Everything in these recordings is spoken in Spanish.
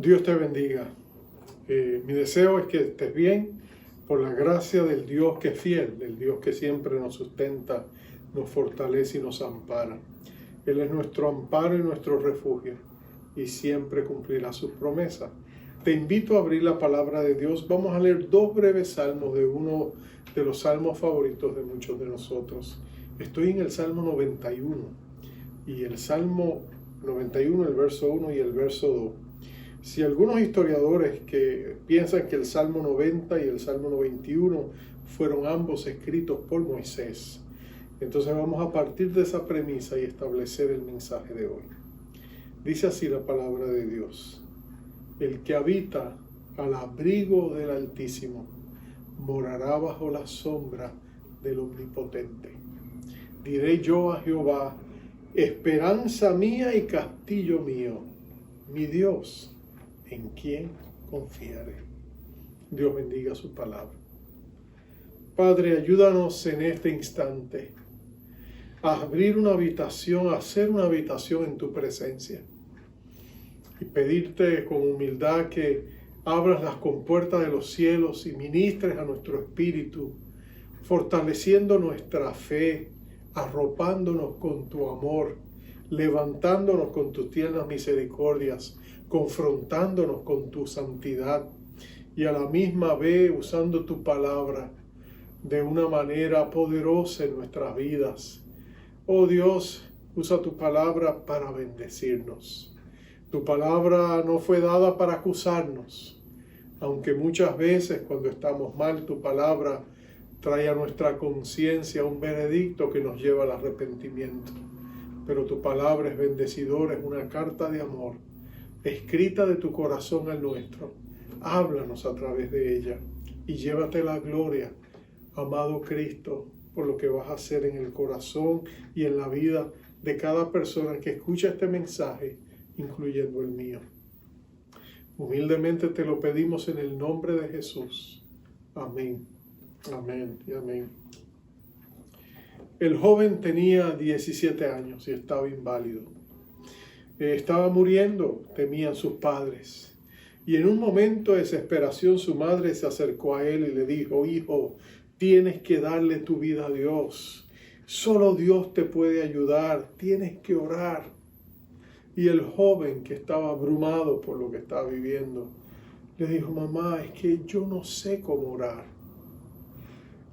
Dios te bendiga. Mi deseo es que estés bien por la gracia del Dios que es fiel, del Dios que siempre nos sustenta, nos fortalece y nos ampara. Él es nuestro amparo y nuestro refugio y siempre cumplirá sus promesas. Te invito a abrir la palabra de Dios. Vamos a leer dos breves salmos de uno de los salmos favoritos de muchos de nosotros. Estoy en el Salmo 91 y el Salmo 91, el verso 1 y el verso 2. Si algunos historiadores que piensan que el Salmo 90 y el Salmo 91 fueron ambos escritos por Moisés, entonces vamos a partir de esa premisa y establecer el mensaje de hoy. Dice así la palabra de Dios: el que habita al abrigo del Altísimo morará bajo la sombra del Omnipotente. Diré yo a Jehová, esperanza mía y castillo mío, mi Dios, en quien confiaré. Dios bendiga su palabra. Padre, ayúdanos en este instante a abrir una habitación, a hacer una habitación en tu presencia y pedirte con humildad que abras las compuertas de los cielos y ministres a nuestro espíritu, fortaleciendo nuestra fe, arropándonos con tu amor, levantándonos con tus tiernas misericordias, confrontándonos con tu santidad y a la misma vez usando tu palabra de una manera poderosa en nuestras vidas. Oh Dios, usa tu palabra para bendecirnos. Tu palabra no fue dada para acusarnos, aunque muchas veces cuando estamos mal, tu palabra trae a nuestra conciencia un veredicto que nos lleva al arrepentimiento. Pero tu palabra es bendecidora, es una carta de amor, escrita de tu corazón al nuestro. Háblanos a través de ella y llévate la gloria, amado Cristo, por lo que vas a hacer en el corazón y en la vida de cada persona que escucha este mensaje, incluyendo el mío. Humildemente te lo pedimos en el nombre de Jesús. Amén. Amén y amén. El joven tenía 17 años y estaba inválido. Estaba muriendo, temían sus padres. Y en un momento de desesperación su madre se acercó a él y le dijo: hijo, tienes que darle tu vida a Dios. Solo Dios te puede ayudar, tienes que orar. Y el joven, que estaba abrumado por lo que estaba viviendo, le dijo: mamá, es que yo no sé cómo orar.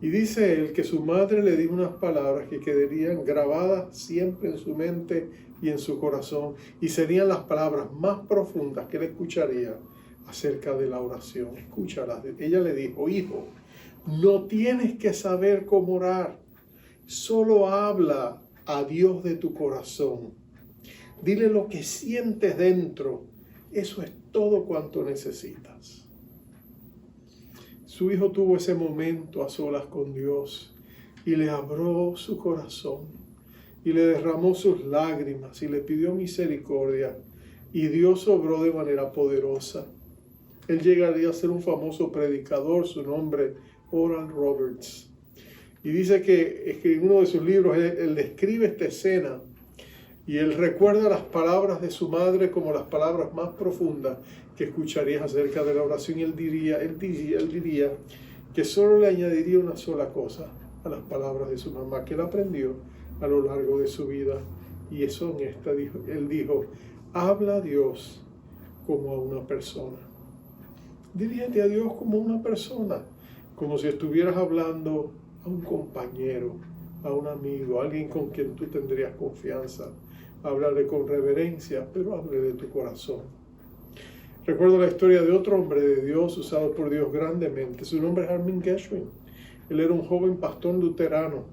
Y dice él que su madre le dijo unas palabras que quedarían grabadas siempre en su mente y en su corazón, y serían las palabras más profundas que él escucharía acerca de la oración. Escúchalas. Ella le dijo: hijo, no tienes que saber cómo orar, solo habla a Dios de tu corazón. Dile lo que sientes dentro, eso es todo cuanto necesitas. Su hijo tuvo ese momento a solas con Dios y le abrió su corazón y le derramó sus lágrimas y le pidió misericordia, y Dios obró de manera poderosa. Él llegaría a ser un famoso predicador, su nombre Oral Roberts. Y dice que en uno de sus libros él describe esta escena y él recuerda las palabras de su madre como las palabras más profundas que escucharías acerca de la oración. Y él diría que solo le añadiría una sola cosa a las palabras de su mamá, que él aprendió a lo largo de su vida. Y eso en esta él dijo: habla a Dios como a una persona. Dirígete a Dios como una persona, como si estuvieras hablando a un compañero, a un amigo, a alguien con quien tú tendrías confianza. Háblale con reverencia, pero hable de tu corazón. Recuerdo la historia de otro hombre de Dios usado por Dios grandemente. Su nombre es Armin Gershwin. Él era un joven pastor luterano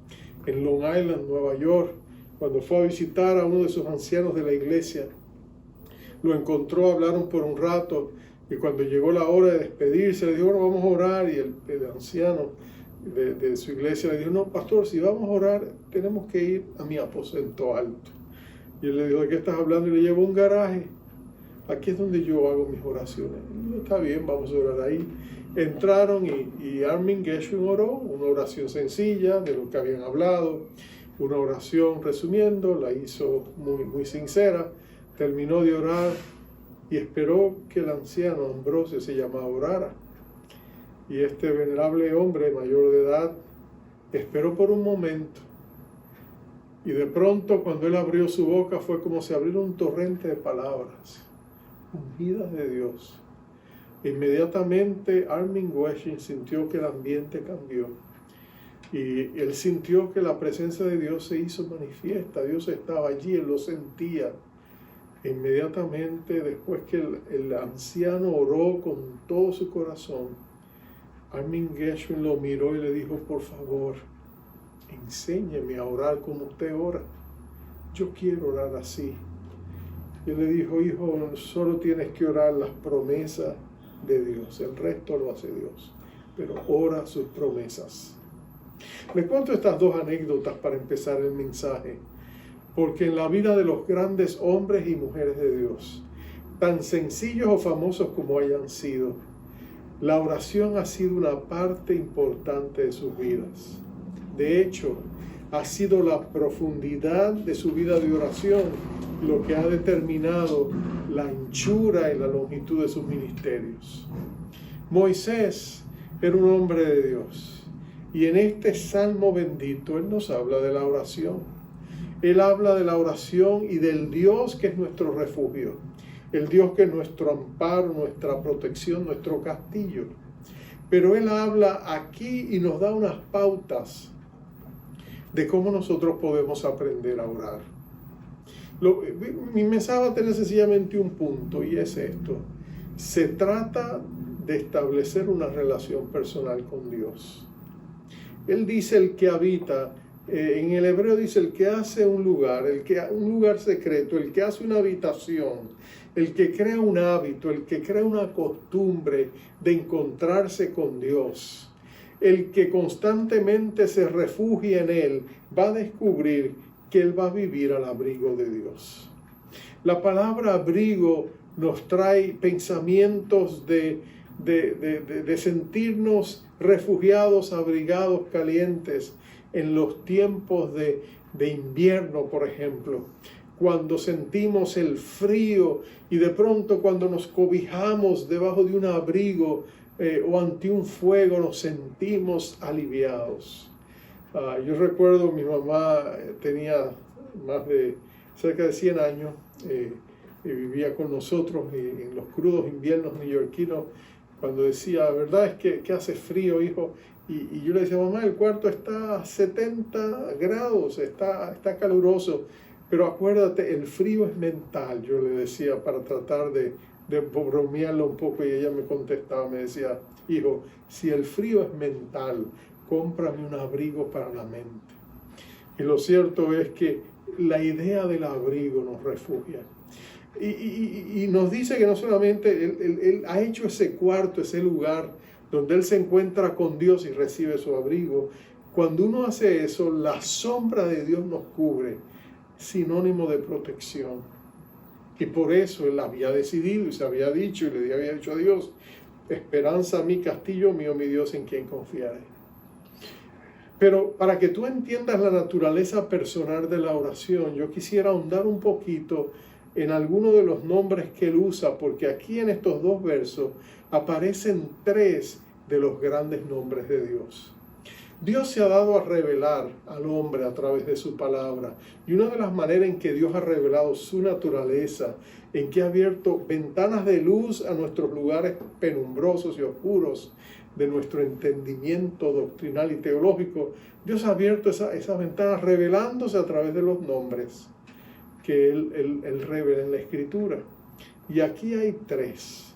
en Long Island, Nueva York. Cuando fue a visitar a uno de sus ancianos de la iglesia, lo encontró, hablaron por un rato, y cuando llegó la hora de despedirse, le dijo: bueno, vamos a orar. Y el anciano de su iglesia le dijo: no, pastor, si vamos a orar, tenemos que ir a mi aposento alto. Y él le dijo: ¿de qué estás hablando? Y le llevó un garaje. Aquí es donde yo hago mis oraciones. Y dijo: está bien, vamos a orar ahí. Entraron y Armin Gershwin oró, una oración sencilla de lo que habían hablado, una oración resumiendo, la hizo muy, muy sincera. Terminó de orar y esperó que el anciano Ambrosio, se llamaba, orara. Y este venerable hombre mayor de edad esperó por un momento. Y de pronto, cuando él abrió su boca, fue como si abriera un torrente de palabras ungidas de Dios. Inmediatamente Armin Weshing sintió que el ambiente cambió. Y él sintió que la presencia de Dios se hizo manifiesta. Dios estaba allí, él lo sentía. Inmediatamente, después que el anciano oró con todo su corazón, Armin Gershwin lo miró y le dijo: por favor, enséñeme a orar como usted ora. Yo quiero orar así. Y él le dijo: hijo, solo tienes que orar las promesas de Dios. El resto lo hace Dios. Pero ora sus promesas. Les cuento estas dos anécdotas para empezar el mensaje. Porque en la vida de los grandes hombres y mujeres de Dios, tan sencillos o famosos como hayan sido, la oración ha sido una parte importante de sus vidas. De hecho, ha sido la profundidad de su vida de oración lo que ha determinado la anchura y la longitud de sus ministerios. Moisés era un hombre de Dios, y en este salmo bendito él nos habla de la oración. Él habla de la oración y del Dios que es nuestro refugio, el Dios que es nuestro amparo, nuestra protección, nuestro castillo. Pero él habla aquí y nos da unas pautas de cómo nosotros podemos aprender a orar. Mi mensaje va a tener sencillamente un punto, y es esto: se trata de establecer una relación personal con Dios. Él dice el que habita. En el hebreo dice el que hace un lugar secreto, el que hace una habitación, el que crea un hábito, el que crea una costumbre de encontrarse con Dios, el que constantemente se refugia en Él, va a descubrir que Él va a vivir al abrigo de Dios. La palabra abrigo nos trae pensamientos de sentirnos refugiados, abrigados, calientes, en los tiempos de invierno, por ejemplo, cuando sentimos el frío y de pronto cuando nos cobijamos debajo de un abrigo o ante un fuego, nos sentimos aliviados. Yo recuerdo, mi mamá tenía cerca de 100 años, y vivía con nosotros en los crudos inviernos neoyorquinos, cuando decía: verdad es que hace frío, hijo. Y yo le decía: mamá, el cuarto está a 70 grados, está caluroso, pero acuérdate, el frío es mental. Yo le decía, para tratar de bromearlo un poco, y ella me contestaba, me decía: hijo, si el frío es mental, cómprame un abrigo para la mente. Y lo cierto es que la idea del abrigo nos refugia. Y nos dice que no solamente él ha hecho ese cuarto, ese lugar donde él se encuentra con Dios y recibe su abrigo. Cuando uno hace eso, la sombra de Dios nos cubre, sinónimo de protección. Y por eso él había decidido y se había dicho y le había dicho a Dios: esperanza, mi castillo mío, mi Dios, en quien confiaré. Pero para que tú entiendas la naturaleza personal de la oración, yo quisiera ahondar un poquito en algunos de los nombres que él usa, porque aquí en estos dos versos aparecen 3 de los grandes nombres de Dios. Dios se ha dado a revelar al hombre a través de su palabra, y una de las maneras en que Dios ha revelado su naturaleza, en que ha abierto ventanas de luz a nuestros lugares penumbrosos y oscuros de nuestro entendimiento doctrinal y teológico, Dios ha abierto esas ventanas revelándose a través de los nombres que Él revela en la Escritura. Y aquí hay 3.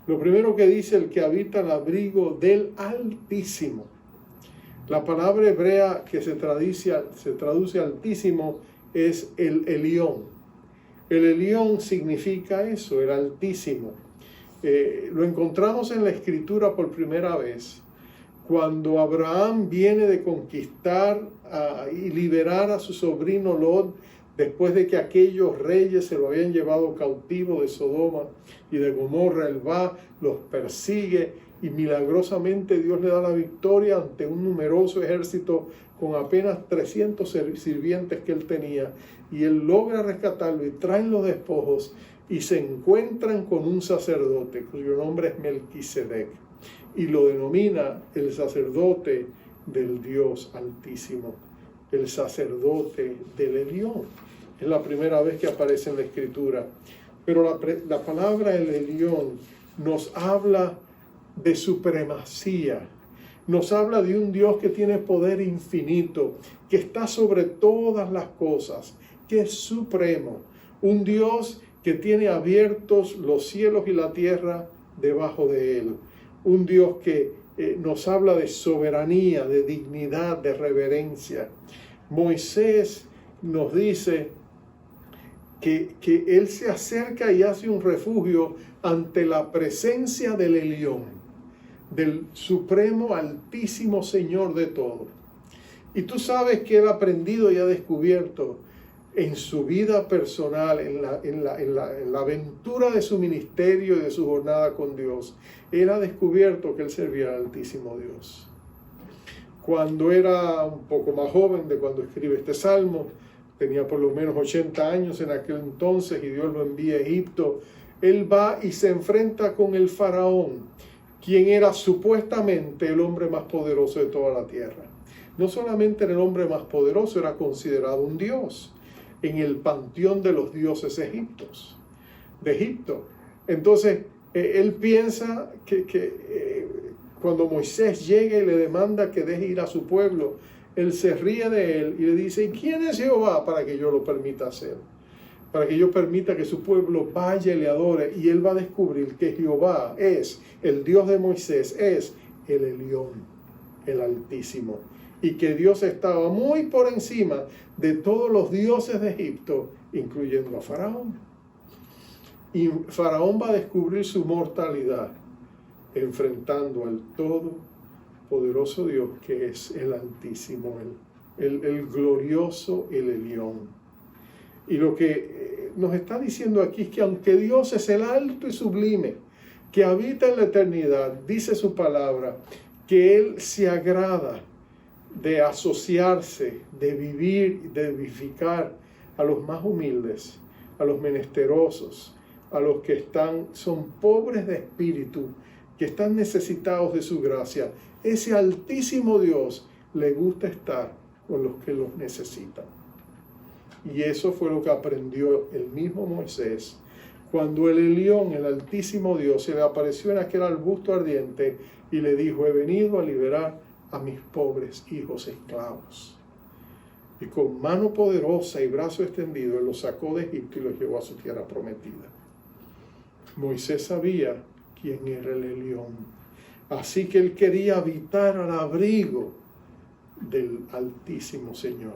Lo primero que dice: el que habita al abrigo del Altísimo. La palabra hebrea que se traduce Altísimo es el Elión. El Elión significa eso, el Altísimo. Lo encontramos en la Escritura por primera vez cuando Abraham viene de conquistar y liberar a su sobrino Lot, después de que aquellos reyes se lo habían llevado cautivo de Sodoma y de Gomorra. Él va, los persigue y milagrosamente Dios le da la victoria ante un numeroso ejército con apenas 300 sirvientes que él tenía. Y él logra rescatarlo y traen los despojos. y se encuentran con un sacerdote cuyo nombre es Melquisedec y lo denomina el sacerdote del Dios Altísimo, el sacerdote del Elión. Es la primera vez que aparece en la Escritura. Pero la palabra el Elión nos habla de supremacía, nos habla de un Dios que tiene poder infinito, que está sobre todas las cosas, que es supremo, un Dios que tiene abiertos los cielos y la tierra debajo de él, un Dios que nos habla de soberanía, de dignidad, de reverencia. Moisés nos dice que él se acerca y hace un refugio ante la presencia del Elión, del supremo altísimo Señor de todo. Y tú sabes que él ha aprendido y ha descubierto en su vida personal, en la aventura de su ministerio y de su jornada con Dios, él ha descubierto que él servía al Altísimo Dios. Cuando era un poco más joven de cuando escribe este salmo, tenía por lo menos 80 años en aquel entonces y Dios lo envía a Egipto, él va y se enfrenta con el faraón, quien era supuestamente el hombre más poderoso de toda la tierra. No solamente era el hombre más poderoso, era considerado un dios en el panteón de los dioses de Egipto. Entonces, él piensa que cuando Moisés llega y le demanda que deje ir a su pueblo, él se ríe de él y le dice, ¿y quién es Jehová para que yo lo permita hacer? Para que yo permita que su pueblo vaya y le adore. Y él va a descubrir que Jehová es, el Dios de Moisés, es el Elión, el Altísimo. Y que Dios estaba muy por encima de todos los dioses de Egipto, incluyendo a Faraón. Y Faraón va a descubrir su mortalidad, enfrentando al todopoderoso Dios que es el Altísimo, el glorioso, el Elión. Y lo que nos está diciendo aquí es que aunque Dios es el alto y sublime, que habita en la eternidad, dice su palabra, que Él se agrada de asociarse, de vivir, de edificar a los más humildes, a los menesterosos, a los que son pobres de espíritu, que están necesitados de su gracia. Ese altísimo Dios le gusta estar con los que los necesitan. Y eso fue lo que aprendió el mismo Moisés cuando el Elión, el altísimo Dios, se le apareció en aquel arbusto ardiente y le dijo, he venido a liberar a mis pobres hijos esclavos. Y con mano poderosa y brazo extendido, él los sacó de Egipto y los llevó a su tierra prometida. Moisés sabía quién era el Elión. Así que él quería habitar al abrigo del Altísimo Señor.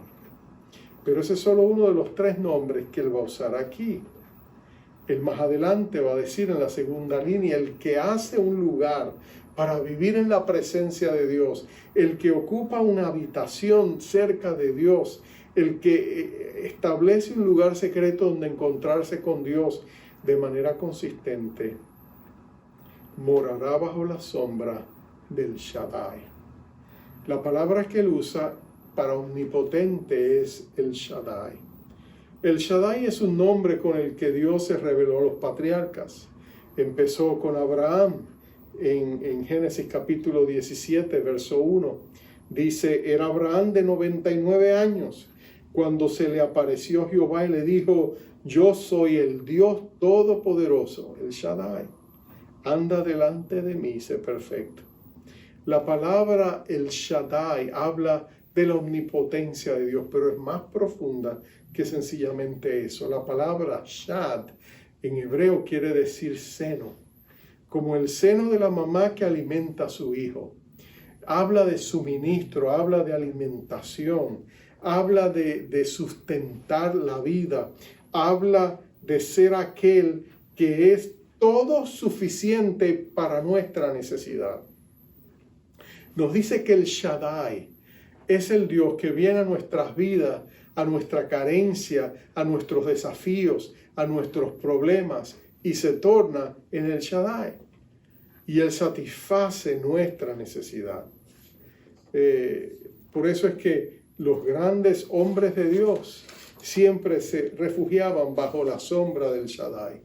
Pero ese es solo uno de los 3 nombres que él va a usar aquí. Él más adelante va a decir en la segunda línea, el que hace un lugar para vivir en la presencia de Dios, el que ocupa una habitación cerca de Dios, el que establece un lugar secreto donde encontrarse con Dios de manera consistente, morará bajo la sombra del Shaddai. La palabra que él usa para omnipotente es el Shaddai. El Shaddai es un nombre con el que Dios se reveló a los patriarcas. Empezó con Abraham en Génesis capítulo 17, verso 1. Dice, era Abraham de 99 años cuando se le apareció Jehová y le dijo, yo soy el Dios Todopoderoso, el Shaddai. Anda delante de mí, sé perfecto. La palabra el Shaddai habla de la omnipotencia de Dios, pero es más profunda que sencillamente eso. La palabra Shad en hebreo quiere decir seno, como el seno de la mamá que alimenta a su hijo. Habla de suministro, habla de alimentación, habla de sustentar la vida, habla de ser aquel que es todo suficiente para nuestra necesidad. Nos dice que el Shaddai es el Dios que viene a nuestras vidas, a nuestra carencia, a nuestros desafíos, a nuestros problemas y se torna en el Shaddai. Y Él satisface nuestra necesidad. Por eso es que los grandes hombres de Dios siempre se refugiaban bajo la sombra del Shaddai.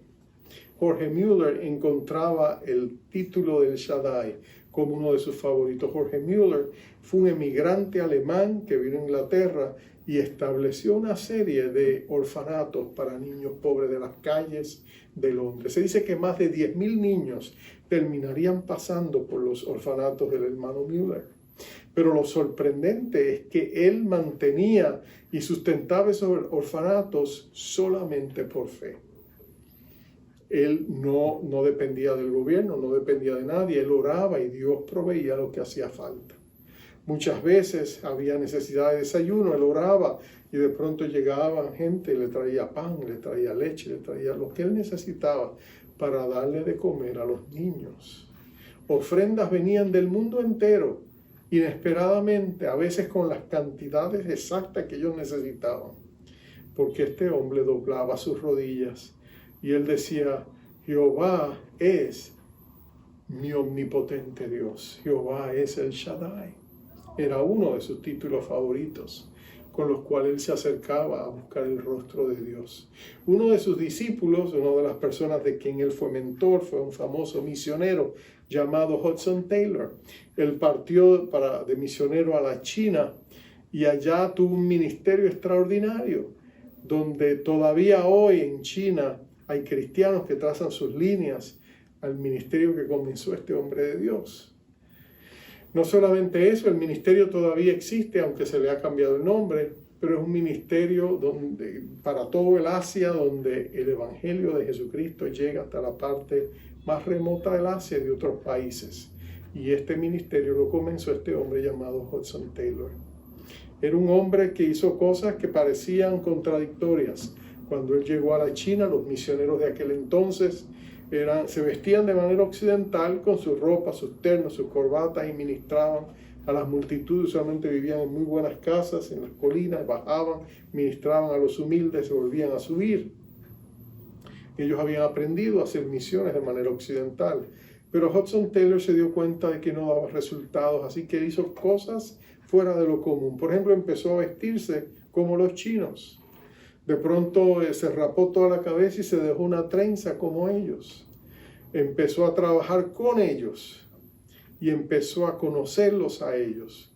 Jorge Müller encontraba el título del Shaddai como uno de sus favoritos. Jorge Müller fue un emigrante alemán que vino a Inglaterra y estableció una serie de orfanatos para niños pobres de las calles de Londres. Se dice que más de 10.000 niños terminarían pasando por los orfanatos del hermano Müller. Pero lo sorprendente es que él mantenía y sustentaba esos orfanatos solamente por fe. Él no dependía del gobierno, no dependía de nadie. Él oraba y Dios proveía lo que hacía falta. Muchas veces había necesidad de desayuno, él oraba y de pronto llegaba gente, le traía pan, le traía leche, le traía lo que él necesitaba para darle de comer a los niños. Ofrendas venían del mundo entero, inesperadamente, a veces con las cantidades exactas que ellos necesitaban, porque este hombre doblaba sus rodillas y él decía: Jehová es mi omnipotente Dios, Jehová es el Shaddai. Era uno de sus títulos favoritos, con los cuales él se acercaba a buscar el rostro de Dios. Uno de sus discípulos, una de las personas de quien él fue mentor, fue un famoso misionero llamado Hudson Taylor. Él partió de misionero a la China y allá tuvo un ministerio extraordinario, donde todavía hoy en China hay cristianos que trazan sus líneas al ministerio que comenzó este hombre de Dios. No solamente eso, el ministerio todavía existe, aunque se le ha cambiado el nombre, pero es un ministerio para todo el Asia, donde el Evangelio de Jesucristo llega hasta la parte más remota del Asia y de otros países. Y este ministerio lo comenzó este hombre llamado Hudson Taylor. Era un hombre que hizo cosas que parecían contradictorias. Cuando él llegó a la China, los misioneros de aquel entonces se vestían de manera occidental con sus ropas, sus ternos, sus corbatas y ministraban a las multitudes. Usualmente vivían en muy buenas casas, en las colinas, bajaban, ministraban a los humildes, se volvían a subir. Ellos habían aprendido a hacer misiones de manera occidental, pero Hudson Taylor se dio cuenta de que no daba resultados, así que hizo cosas fuera de lo común. Por ejemplo, empezó a vestirse como los chinos. De pronto se rapó toda la cabeza y se dejó una trenza como ellos. Empezó a trabajar con ellos y empezó a conocerlos a ellos.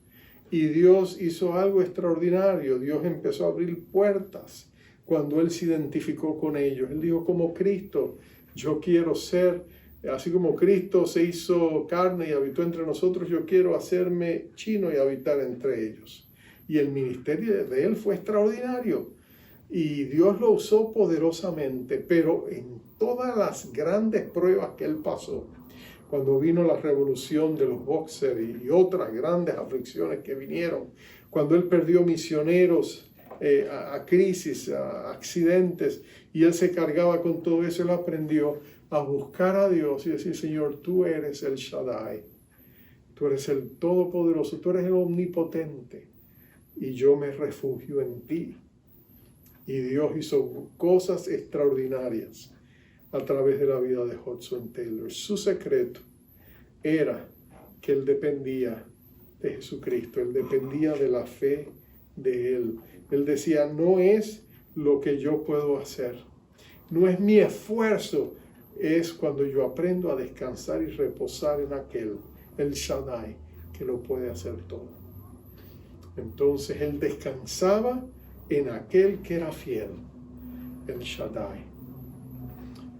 Y Dios hizo algo extraordinario. Dios empezó a abrir puertas cuando Él se identificó con ellos. Él dijo: como Cristo, yo quiero ser, así como Cristo se hizo carne y habitó entre nosotros, yo quiero hacerme chino y habitar entre ellos. Y el ministerio de Él fue extraordinario. Y Dios lo usó poderosamente, pero en todas las grandes pruebas que él pasó, cuando vino la revolución de los Boxers y otras grandes aflicciones que vinieron, cuando él perdió misioneros a crisis, a accidentes, y él se cargaba con todo eso, él aprendió a buscar a Dios y decir: Señor, tú eres el Shaddai, tú eres el Todopoderoso, tú eres el Omnipotente, y yo me refugio en ti. Y Dios hizo cosas extraordinarias a través de la vida de Hudson Taylor. Su secreto era que él dependía de Jesucristo, él dependía de la fe de Él. Él decía: no es lo que yo puedo hacer, no es mi esfuerzo, es cuando yo aprendo a descansar y reposar en aquel, el Shaddai, que lo puede hacer todo. Entonces él descansaba en aquel que era fiel, el Shaddai.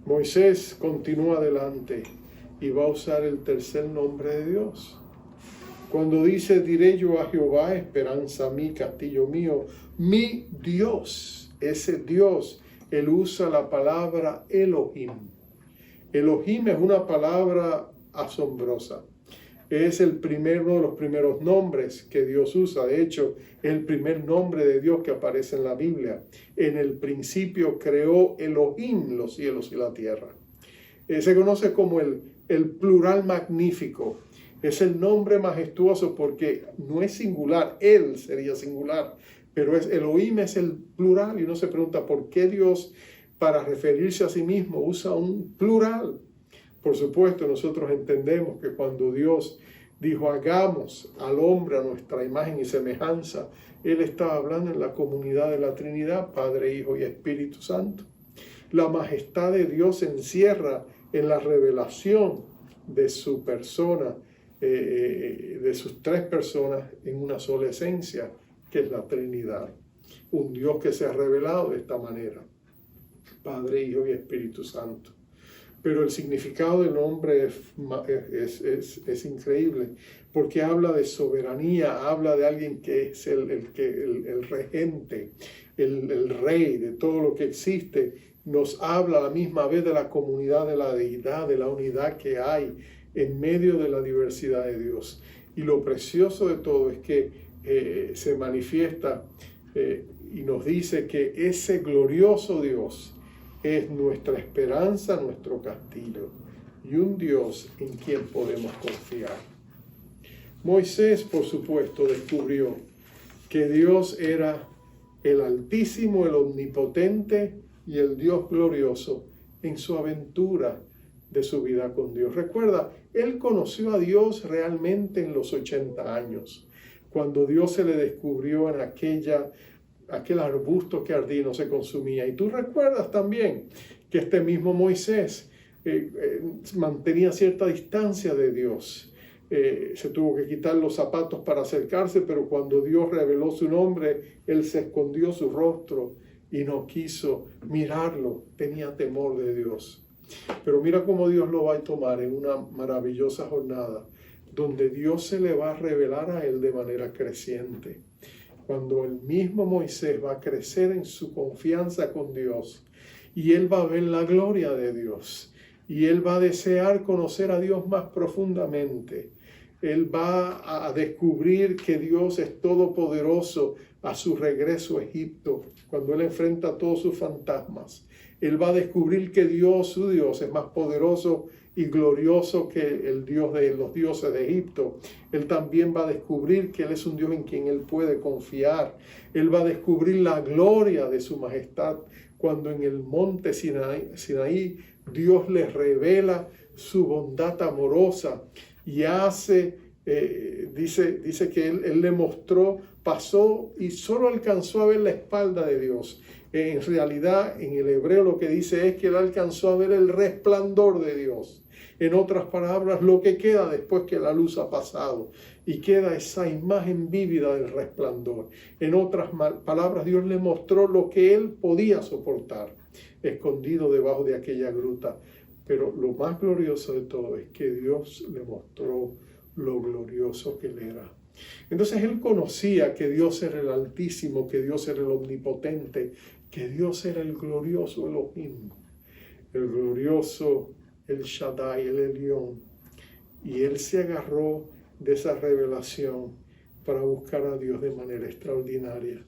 Moisés continúa adelante y va a usar el tercer nombre de Dios. Cuando dice: diré yo a Jehová, esperanza mí, castillo mío, mi Dios, ese Dios, él usa la palabra Elohim. Elohim es una palabra asombrosa. Es uno de los primeros nombres que Dios usa. De hecho, es el primer nombre de Dios que aparece en la Biblia. En el principio creó Elohim los cielos y la tierra. Se conoce como el plural magnífico. Es el nombre majestuoso porque no es singular, Él sería singular, pero Elohim es el plural, y uno se pregunta por qué Dios, para referirse a sí mismo, usa un plural. Por supuesto, nosotros entendemos que cuando Dios dijo: hagamos al hombre a nuestra imagen y semejanza, Él estaba hablando en la comunidad de la Trinidad, Padre, Hijo y Espíritu Santo. La majestad de Dios se encierra en la revelación de su persona, de sus tres personas en una sola esencia, que es la Trinidad. Un Dios que se ha revelado de esta manera, Padre, Hijo y Espíritu Santo. Pero el significado del nombre es increíble, porque habla de soberanía, habla de alguien que es el regente, el rey de todo lo que existe. Nos habla a la misma vez de la comunidad de la deidad, de la unidad que hay en medio de la diversidad de Dios. Y lo precioso de todo es que se manifiesta y nos dice que ese glorioso Dios es nuestra esperanza, nuestro castillo, y un Dios en quien podemos confiar. Moisés, por supuesto, descubrió que Dios era el Altísimo, el Omnipotente y el Dios glorioso en su aventura de su vida con Dios. Recuerda, él conoció a Dios realmente en los 80 años, cuando Dios se le descubrió en aquel arbusto que ardía y no se consumía. Y tú recuerdas también que este mismo Moisés mantenía cierta distancia de Dios. Se tuvo que quitar los zapatos para acercarse, pero cuando Dios reveló su nombre, él se escondió su rostro y no quiso mirarlo. Tenía temor de Dios. Pero mira cómo Dios lo va a tomar en una maravillosa jornada, donde Dios se le va a revelar a él de manera creciente. Cuando el mismo Moisés va a crecer en su confianza con Dios, y él va a ver la gloria de Dios, y él va a desear conocer a Dios más profundamente. Él va a descubrir que Dios es todopoderoso a su regreso a Egipto, cuando él enfrenta todos sus fantasmas. Él va a descubrir que Dios, su Dios, es más poderoso y glorioso que el Dios de los dioses de Egipto. Él también va a descubrir que Él es un Dios en quien Él puede confiar. Él va a descubrir la gloria de su majestad cuando en el monte Sinaí Dios le revela su bondad amorosa y dice que él le mostró, pasó y solo alcanzó a ver la espalda de Dios. En realidad, en el hebreo lo que dice es que él alcanzó a ver el resplandor de Dios. En otras palabras, lo que queda después que la luz ha pasado, y queda esa imagen vívida del resplandor. En otras palabras, Dios le mostró lo que él podía soportar, escondido debajo de aquella gruta. Pero lo más glorioso de todo es que Dios le mostró lo glorioso que él era. Entonces él conocía que Dios era el Altísimo, que Dios era el Omnipotente, que Dios era el glorioso Elohim, el glorioso El Shaddai, el Elión. Y él se agarró de esa revelación para buscar a Dios de manera extraordinaria.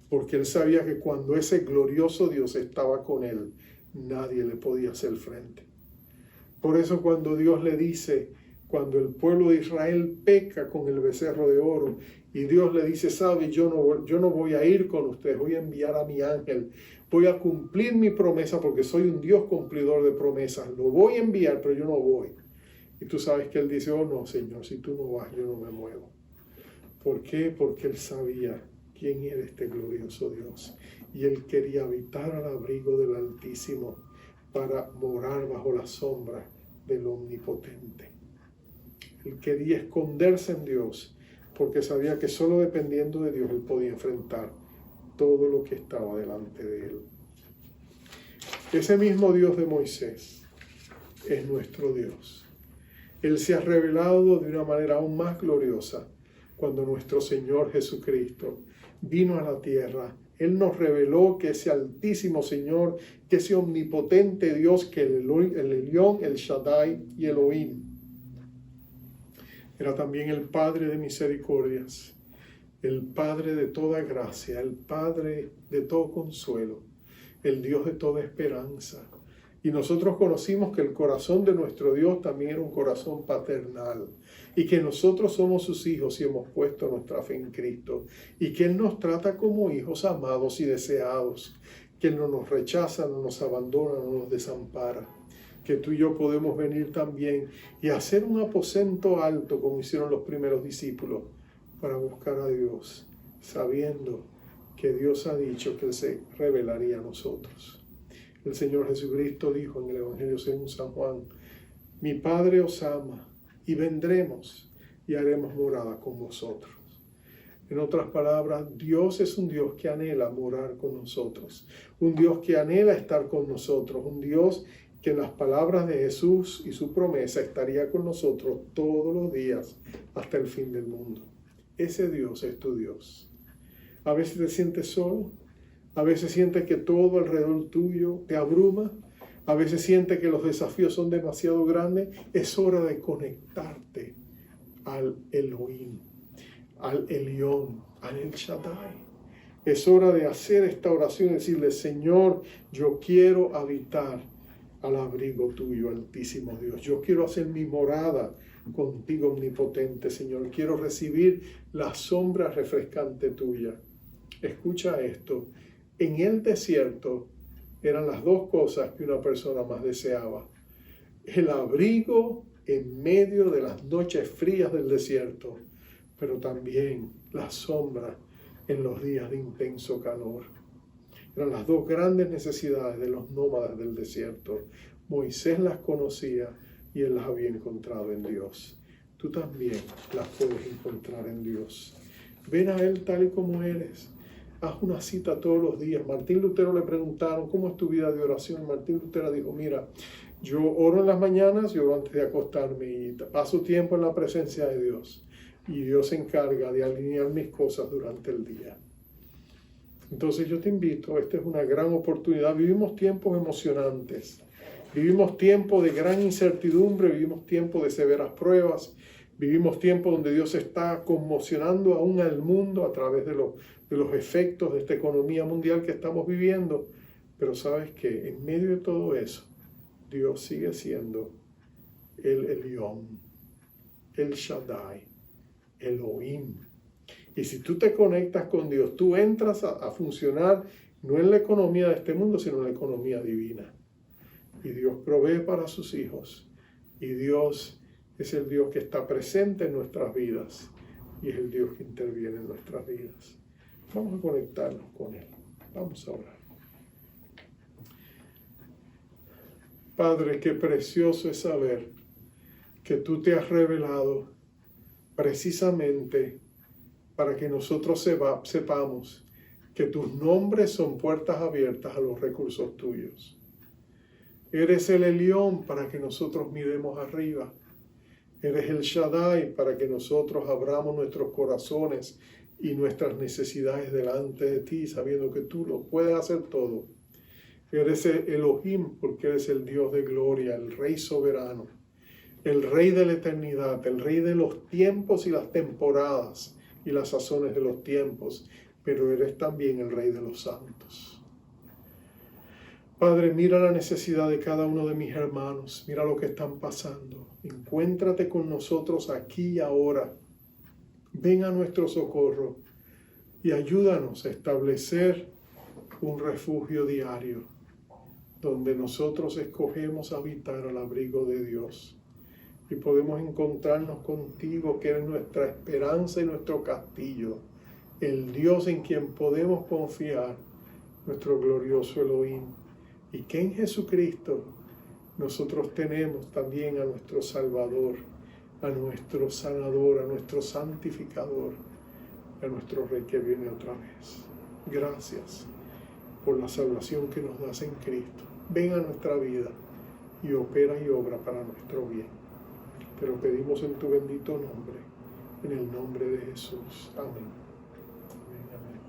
Porque él sabía que cuando ese glorioso Dios estaba con él, nadie le podía hacer frente. Por eso cuando Dios le dice, cuando el pueblo de Israel peca con el becerro de oro, y Dios le dice, sabe, yo no voy a ir con ustedes, voy a enviar a mi ángel, voy a cumplir mi promesa porque soy un Dios cumplidor de promesas, lo voy a enviar, pero yo no voy. Y tú sabes que él dice, oh no, Señor, si tú no vas, yo no me muevo. ¿Por qué? Porque él sabía quién era este glorioso Dios. Y él quería habitar al abrigo del Altísimo para morar bajo la sombra del Omnipotente. Él quería esconderse en Dios porque sabía que solo dependiendo de Dios él podía enfrentar todo lo que estaba delante de él. Ese mismo Dios de Moisés es nuestro Dios. Él se ha revelado de una manera aún más gloriosa cuando nuestro Señor Jesucristo vino a la tierra. Él nos reveló que ese Altísimo Señor, que ese omnipotente Dios, que el Elión, el Shaddai y Elohim, era también el Padre de misericordias, el Padre de toda gracia, el Padre de todo consuelo, el Dios de toda esperanza. Y nosotros conocimos que el corazón de nuestro Dios también era un corazón paternal, y que nosotros somos sus hijos y hemos puesto nuestra fe en Cristo, y que Él nos trata como hijos amados y deseados, que Él no nos rechaza, no nos abandona, no nos desampara, que tú y yo podemos venir también y hacer un aposento alto como hicieron los primeros discípulos para buscar a Dios, sabiendo que Dios ha dicho que Él se revelaría a nosotros. El Señor Jesucristo dijo en el Evangelio según San Juan: mi Padre os ama, y vendremos y haremos morada con vosotros. En otras palabras, Dios es un Dios que anhela morar con nosotros, un Dios que anhela estar con nosotros, un Dios que en las palabras de Jesús y su promesa estaría con nosotros todos los días hasta el fin del mundo. Ese Dios es tu Dios. A veces te sientes solo, a veces sientes que todo alrededor tuyo te abruma, a veces sientes que los desafíos son demasiado grandes. Es hora de conectarte al Elohim, al Elión, al El Shaddai. Es hora de hacer esta oración y decirle: Señor, yo quiero habitar al abrigo tuyo, Altísimo Dios. Yo quiero hacer mi morada contigo, omnipotente Señor. Quiero recibir la sombra refrescante tuya. Escucha esto. En el desierto eran las dos cosas que una persona más deseaba: el abrigo en medio de las noches frías del desierto, pero también la sombra en los días de intenso calor. Eran las dos grandes necesidades de los nómadas del desierto. Moisés las conocía y él las había encontrado en Dios. Tú también las puedes encontrar en Dios. Ven a Él tal y como eres. Haz una cita todos los días. Martín Lutero le preguntaron: ¿cómo es tu vida de oración? Martín Lutero dijo: mira, yo oro en las mañanas y oro antes de acostarme y paso tiempo en la presencia de Dios. Y Dios se encarga de alinear mis cosas durante el día. Entonces yo te invito, esta es una gran oportunidad. Vivimos tiempos emocionantes, vivimos tiempos de gran incertidumbre, vivimos tiempos de severas pruebas, vivimos tiempos donde Dios está conmocionando aún al mundo a través de los efectos de esta economía mundial que estamos viviendo. Pero sabes que en medio de todo eso, Dios sigue siendo el Elión, el Shaddai, Elohim. Y si tú te conectas con Dios, tú entras a funcionar no en la economía de este mundo, sino en la economía divina. Y Dios provee para sus hijos. Y Dios es el Dios que está presente en nuestras vidas. Y es el Dios que interviene en nuestras vidas. Vamos a conectarnos con Él. Vamos a orar. Padre, qué precioso es saber que tú te has revelado precisamente para que nosotros sepamos que tus nombres son puertas abiertas a los recursos tuyos. Eres el Elión para que nosotros miremos arriba. Eres el Shaddai para que nosotros abramos nuestros corazones y nuestras necesidades delante de ti, sabiendo que tú lo puedes hacer todo. Eres el Elohim porque eres el Dios de gloria, el Rey soberano, el Rey de la eternidad, el Rey de los tiempos y las temporadas y las sazones de los tiempos, pero eres también el Rey de los santos. Padre, mira la necesidad de cada uno de mis hermanos, mira lo que están pasando. Encuéntrate con nosotros aquí y ahora. Ven a nuestro socorro y ayúdanos a establecer un refugio diario donde nosotros escogemos habitar al abrigo de Dios. Y podemos encontrarnos contigo, que eres nuestra esperanza y nuestro castillo, el Dios en quien podemos confiar, nuestro glorioso Elohim, y que en Jesucristo nosotros tenemos también a nuestro Salvador, a nuestro Sanador, a nuestro Santificador, a nuestro Rey que viene otra vez. Gracias por la salvación que nos das en Cristo. Ven a nuestra vida y opera y obra para nuestro bien. Te lo pedimos en tu bendito nombre, en el nombre de Jesús. Amén. Amén, amén.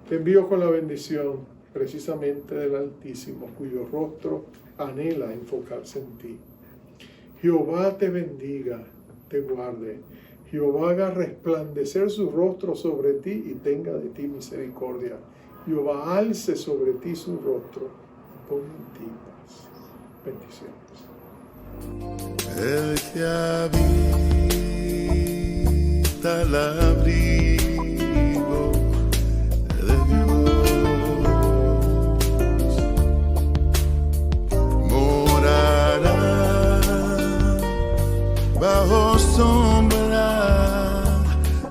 Te envío con la bendición precisamente del Altísimo, cuyo rostro anhela enfocarse en ti. Jehová te bendiga, te guarde. Jehová haga resplandecer su rostro sobre ti y tenga de ti misericordia. Jehová alce sobre ti su rostro y ponga en ti paz. Bendiciones. El que habita al abrigo de Dios morará bajo sombra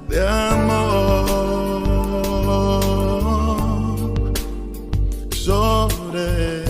de amor sobre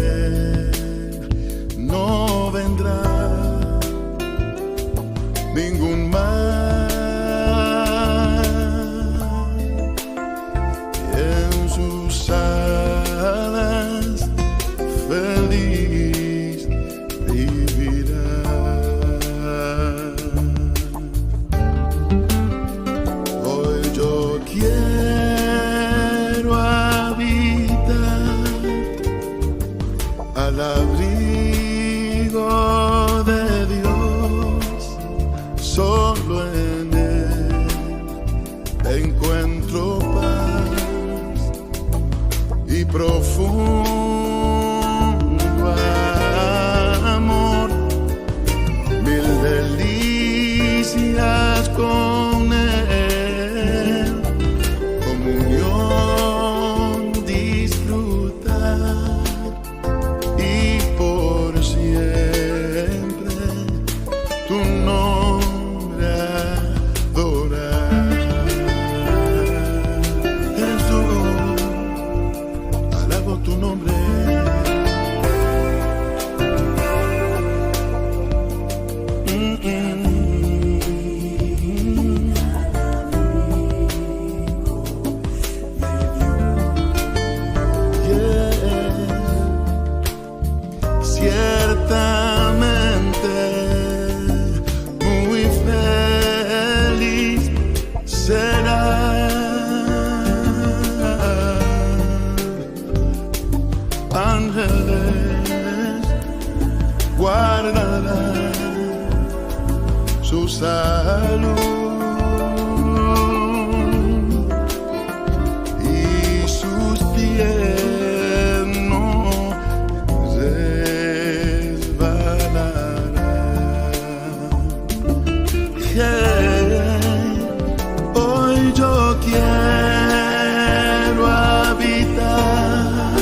quiero habitar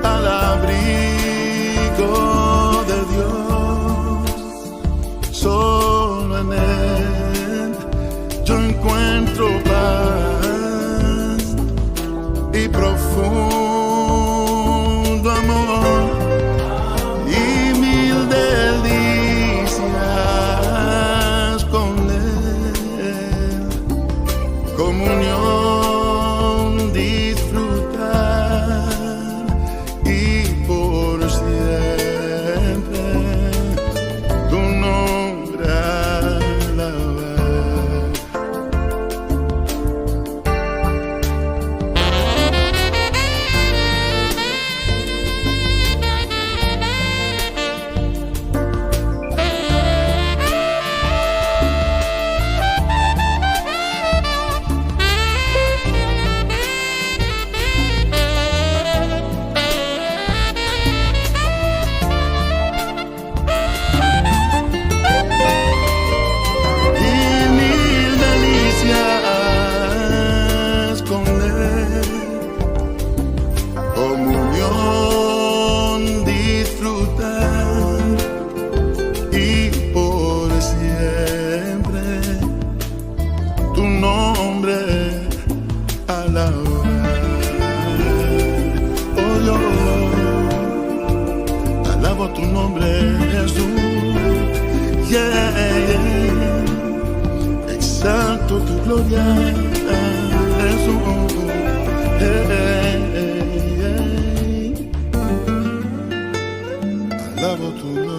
al abrigo de Dios. Solo en Él yo encuentro paz y profundo amor y mil delicias con Él. Comunión, disfrutar y por siempre tu nombre alabar. Y mil delicias con Él. Comunión, disfrutar y por siempre tu nombre alabar. Oh, yo alabo tu nombre, Jesús. Yeah, yeah. Exalto tu gloria, Jesús. Hey, hey, hey. Alabo tu nombre.